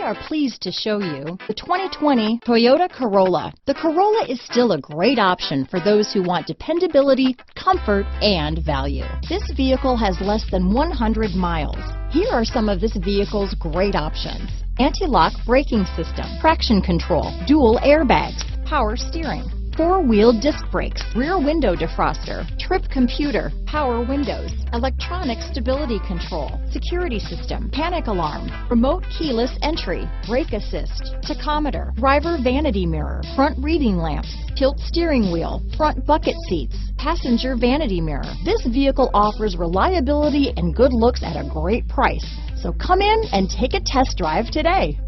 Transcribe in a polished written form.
are pleased to show you the 2020 Toyota Corolla. The Corolla is still a great option for those who want dependability, comfort, and value. This vehicle has less than 100 miles. Here are some of this vehicle's great options: anti-lock braking system, traction control, dual airbags, power steering, four-wheel disc brakes, rear window defroster, trip computer, power windows, electronic stability control, security system, panic alarm, remote keyless entry, brake assist, tachometer, driver vanity mirror, front reading lamps, tilt steering wheel, front bucket seats, passenger vanity mirror. This vehicle offers reliability and good looks at a great price. So come in and take a test drive today.